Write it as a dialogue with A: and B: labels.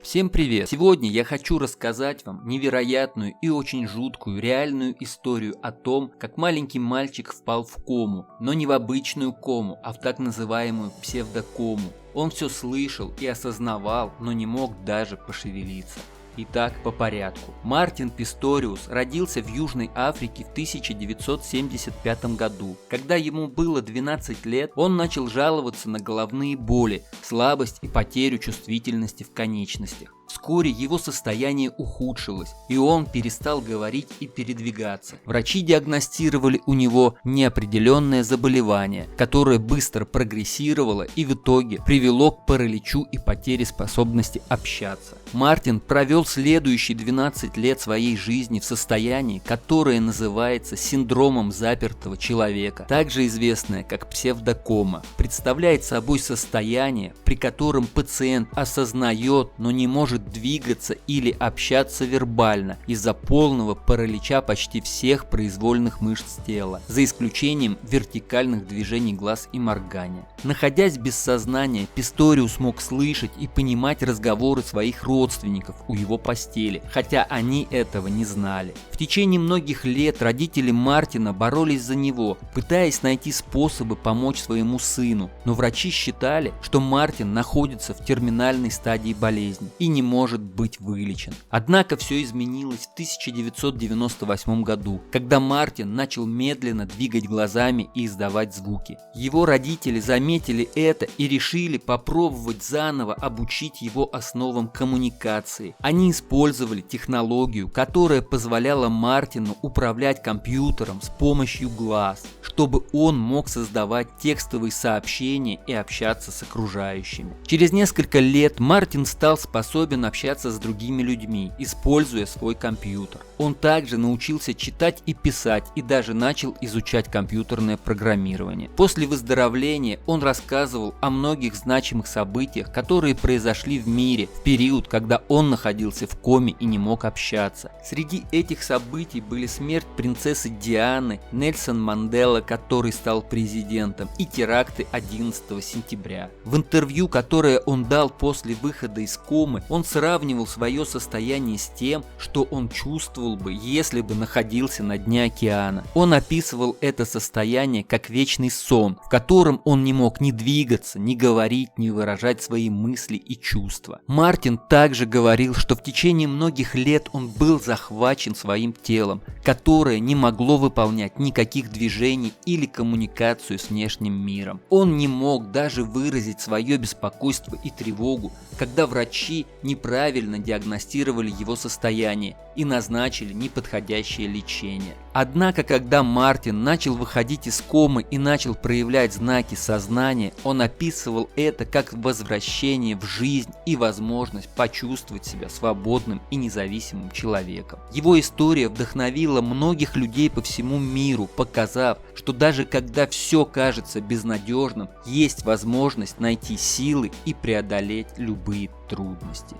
A: Всем привет! Сегодня я хочу рассказать вам невероятную и очень жуткую реальную историю о том, как маленький мальчик впал в кому, но не в обычную кому, а в так называемую псевдокому. Он все слышал и осознавал, но не мог даже пошевелиться. Итак, по порядку. Мартин Писториус родился в Южной Африке в 1975 году. Когда ему было 12 лет, он начал жаловаться на головные боли, слабость и потерю чувствительности в конечностях. Вскоре его состояние ухудшилось, и он перестал говорить и передвигаться. Врачи диагностировали у него неопределенное заболевание, которое быстро прогрессировало и в итоге привело к параличу и потере способности общаться. Мартин провел следующие 12 лет своей жизни в состоянии, которое называется синдромом запертого человека, также известное как псевдокома. Представляет собой состояние, при котором пациент осознает, но не может двигаться или общаться вербально из-за полного паралича почти всех произвольных мышц тела, за исключением вертикальных движений глаз и моргания. Находясь без сознания, Писториус мог слышать и понимать разговоры своих родственников у его постели, хотя они этого не знали. В течение многих лет родители Мартина боролись за него, пытаясь найти способы помочь своему сыну, но врачи считали, что Мартин находится в терминальной стадии болезни и не может быть вылечен. Однако все изменилось в 1998 году, когда Мартин начал медленно двигать глазами и издавать звуки. Его родители заметили это и решили попробовать заново обучить его основам коммуникации. Они использовали технологию, которая позволяла Мартину управлять компьютером с помощью глаз, чтобы он мог создавать текстовые сообщения и общаться с окружающими. Через несколько лет Мартин стал способен общаться с другими людьми, используя свой компьютер. Он также научился читать и писать и даже начал изучать компьютерное программирование. После выздоровления он рассказывал о многих значимых событиях, которые произошли в мире в период, когда он находился в коме и не мог общаться. Среди этих событий были смерть принцессы Дианы, Нельсон Мандела, который стал президентом, и теракты 11 сентября. В интервью, которое он дал после выхода из комы, он сравнивал свое состояние с тем, что он чувствовал бы, если бы находился на дне океана. Он описывал это состояние как вечный сон, в котором он не мог ни двигаться, ни говорить, ни выражать свои мысли и чувства. Мартин также говорил, что в течение многих лет он был захвачен своим телом, которое не могло выполнять никаких движений или коммуникацию с внешним миром. Он не мог даже выразить свое беспокойство и тревогу, когда врачи неправильно диагностировали его состояние и назначили неподходящее лечение. Однако, когда Мартин начал выходить из комы и начал проявлять знаки сознания, он описывал это как возвращение в жизнь и возможность почувствовать себя свободным и независимым человеком. Его история вдохновила многих людей по всему миру, показав, что даже когда все кажется безнадежным, есть возможность найти силы и преодолеть любые трудности.